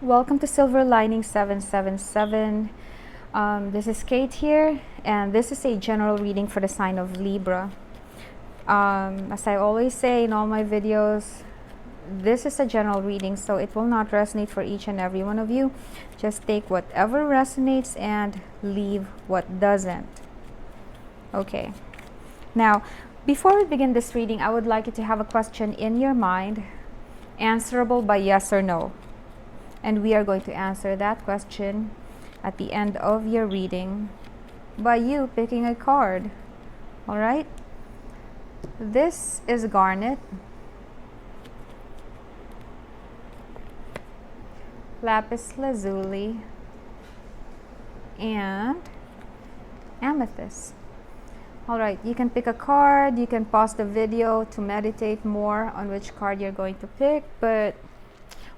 Welcome to Silver Lining 777. This is Kate here, and this is a general reading for the sign of Libra. As I always say in all my videos, this is a general reading, so it will not resonate for each and every one of you. Just take whatever resonates and leave what doesn't. Okay. Now, before we begin this reading, I would like you to have a question in your mind, answerable by yes or no. And we are going to answer that question at the end of your reading by you picking a card. All right? This is garnet, lapis lazuli, and amethyst. All right, you can pick a card. You can pause the video to meditate more on which card you're going to pick, but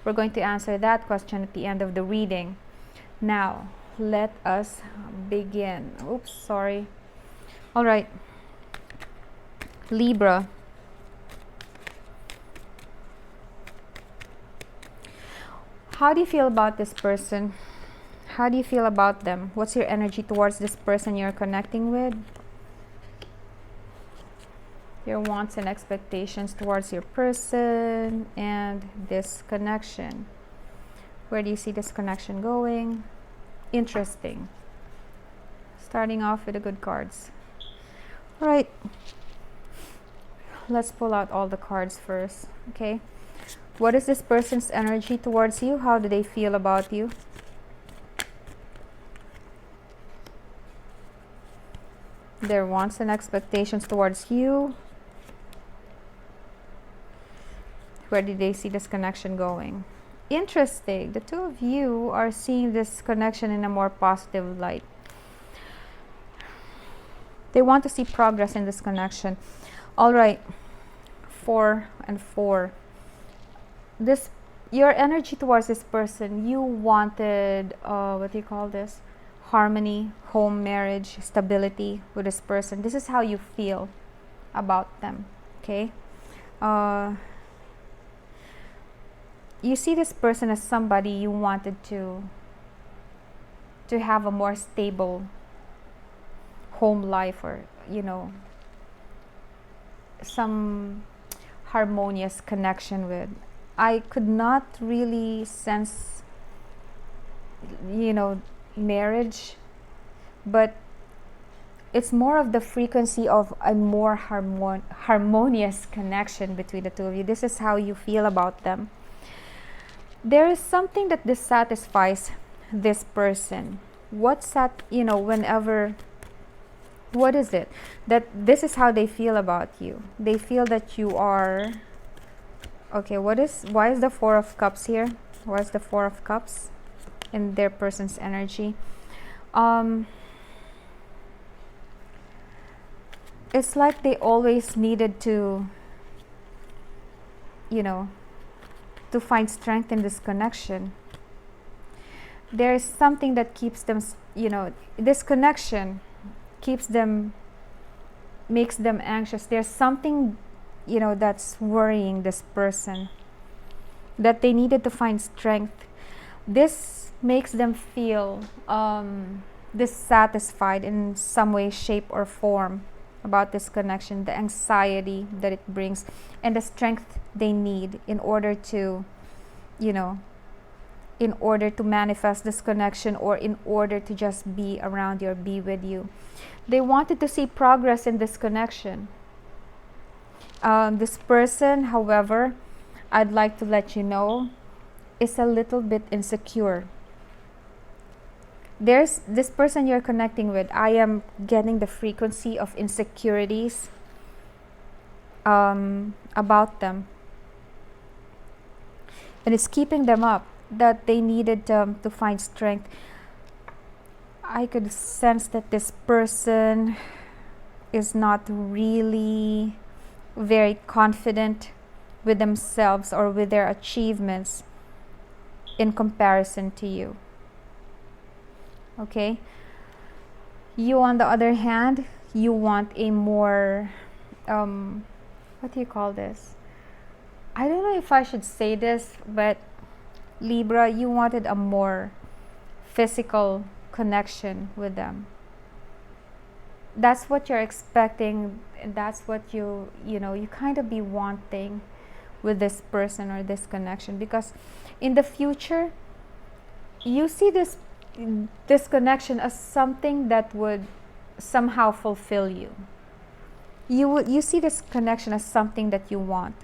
we're going to answer that question at the end of the reading. Now, let us begin. Oops, sorry. All right. Libra. How do you feel about this person? How do you feel about them? What's your energy towards this person you're connecting with? Your wants and expectations towards your person and this connection. Where do you see this connection going? Interesting. Starting off with the good cards. All right. Let's pull out all the cards first. Okay. What is this person's energy towards you? How do they feel about you? Their wants and expectations towards you. Where did they see this connection going? Interesting. The two of you are seeing this connection in a more positive light. They want to see progress in this connection. All right. 4 and 4. Your energy towards this person, you wanted, what do you call this? Harmony, home, marriage, stability with this person. This is how you feel about them. Okay. You see this person as somebody you wanted to have a more stable home life, or some harmonious connection with. I could not really sense marriage, but it's more of the frequency of a more harmonious connection between the two of you. This is how you feel about them. There is something that dissatisfies this person. What is it? That this is how they feel about you. They feel that you are... Okay, why is the 4 of Cups here? Why is the 4 of Cups in their person's energy? It's like they always needed to find strength in this connection. There is something that keeps them, this connection makes them anxious. There's something, that's worrying this person, that they needed to find strength. This makes them feel dissatisfied in some way, shape, or form about this connection, the anxiety that it brings, and the strength they need in order to manifest this connection, or in order to just be around you or be with you. They wanted to see progress in this connection. This person, however, I'd like to let you know, is a little bit insecure. There's this person you're connecting with. I am getting the frequency of insecurities about them, and it's keeping them up, that they needed to find strength. I could sense that this person is not really very confident with themselves or with their achievements in comparison to you. Okay? You, on the other hand, you want a more, what do you call this? I don't know if I should say this, but Libra, you wanted a more physical connection with them. That's what you're expecting, and that's what you kind of be wanting with this person or this connection, because in the future you see this connection as something that would somehow fulfill you. You see this connection as something that you want.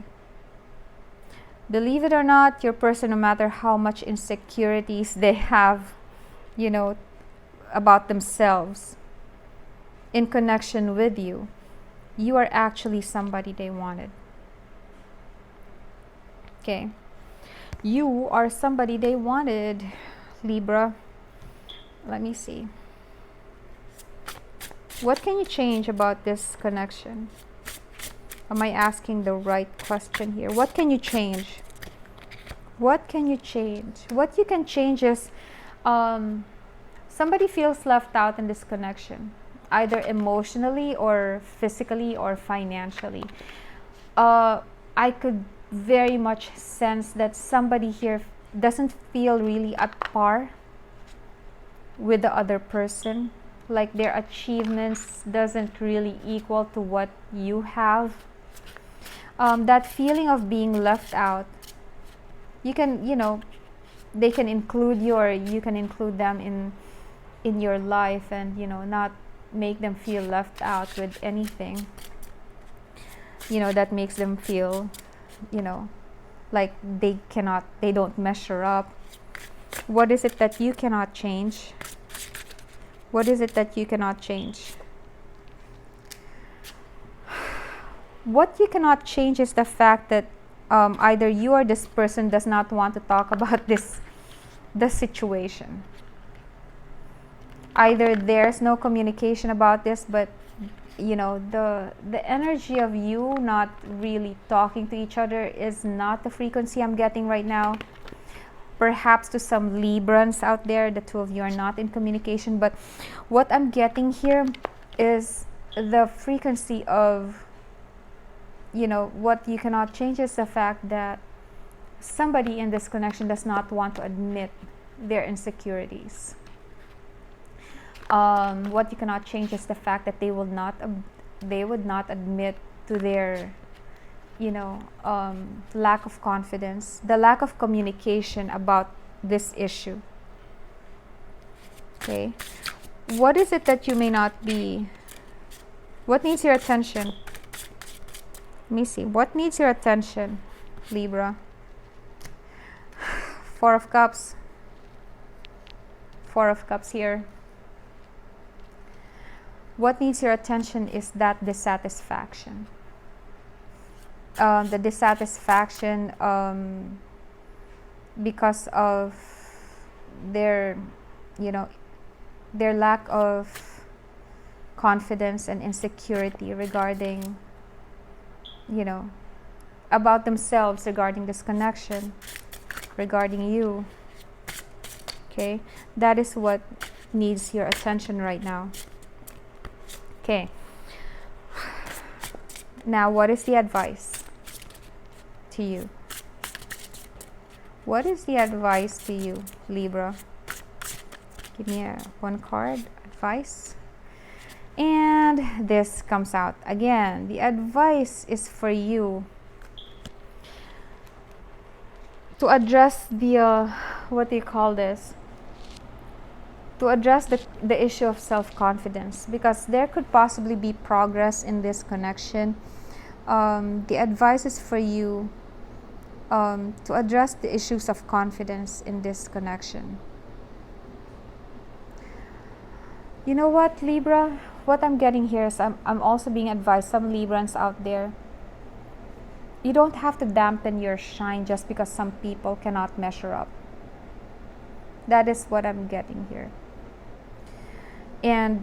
Believe it or not, your person, no matter how much insecurities they have, about themselves, in connection with you, you are actually somebody they wanted. Okay. You are somebody they wanted, Libra. Let me see. What can you change about this connection? Am I asking the right question here? What can you change? What can you change? What you can change is somebody feels left out in this connection, either emotionally or physically or financially. I could very much sense that somebody here doesn't feel really at par with the other person. Like their achievements doesn't really equal to what you have. That feeling of being left out, you can, they can include you, or you can include them in your life, and not make them feel left out with anything that makes them feel like they don't measure up. What is it that you cannot change? What is it that you cannot change? What you cannot change is the fact that either you or this person does not want to talk about the situation. Either there's no communication about this, but the energy of you not really talking to each other is not the frequency I'm getting right now. Perhaps to some Librans out there, the two of you are not in communication, but what I'm getting here is the frequency of what you cannot change is the fact that somebody in this connection does not want to admit their insecurities. What you cannot change is the fact that they would not admit to their lack of confidence, the lack of communication about this issue. Okay, what is it that you may not be? What needs your attention? Let me see. What needs your attention, Libra? Four of Cups. Four of Cups here. What needs your attention is that dissatisfaction. The dissatisfaction because of their lack of confidence and insecurity regarding about themselves, regarding this connection, regarding you. Okay, that is what needs your attention right now. Okay, now what is the advice to you? What is the advice to you, Libra? Give me one card, advice. And this comes out again. The advice is for you to address the what do you call this? To address the issue of self-confidence, because there could possibly be progress in this connection. The advice is for you to address the issues of confidence in this connection. You know what, Libra? What I'm getting here is I'm also being advised, some Librans out there, you don't have to dampen your shine just because some people cannot measure up. That is what I'm getting here. And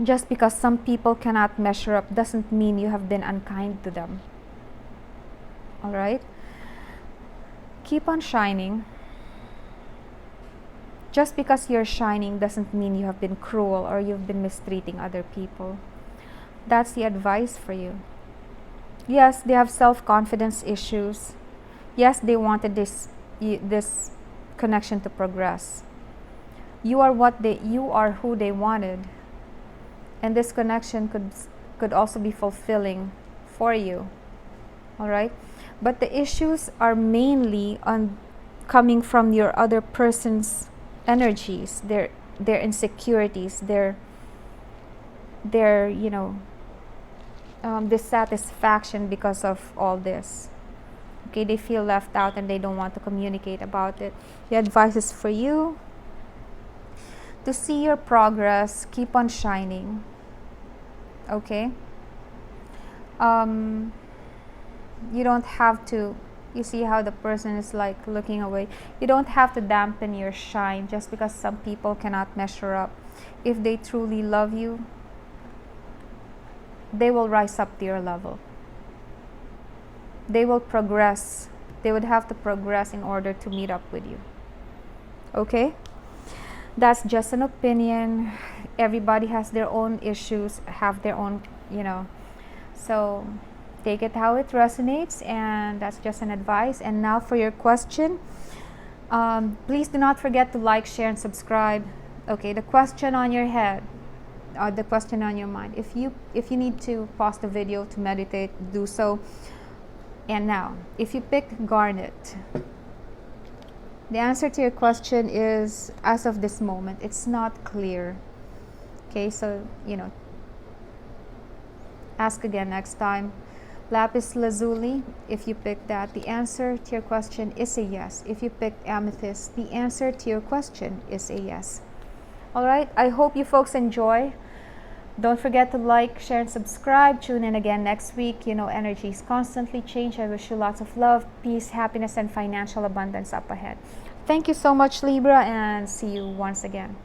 just because some people cannot measure up doesn't mean you have been unkind to them. All right? Keep on shining. Just because you're shining doesn't mean you have been cruel or you've been mistreating other people. That's the advice for you. Yes, they have self-confidence issues. Yes, they wanted this connection to progress. You are who they wanted, and this connection could also be fulfilling for you. All right, but the issues are mainly on coming from your other person's energies, their insecurities, their dissatisfaction because of all this. Okay, they feel left out and they don't want to communicate about it. The advice is for you to see your progress, keep on shining. Okay, you don't have to, you see how the person is like looking away. You don't have to dampen your shine just because some people cannot measure up. If they truly love you, they will rise up to your level. They will progress. They would have to progress in order to meet up with you. Okay? That's just an opinion. Everybody has their own issues, have their own, so take it how it resonates, and that's just an advice. And now for your question, please do not forget to like, share, and subscribe. Okay, the question on your head, or the question on your mind. If you need to pause the video to meditate, do so. And now, if you picked Garnet, the answer to your question is, as of this moment, it's not clear. Okay, so, ask again next time. Lapis Lazuli, if you picked that, the answer to your question is a yes. If you picked Amethyst, the answer to your question is a yes. All right, I hope you folks enjoy. Don't forget to like, share, and subscribe. Tune in again next week. Energies constantly change. I wish you lots of love, peace, happiness, and financial abundance up ahead. Thank you so much, Libra, and see you once again.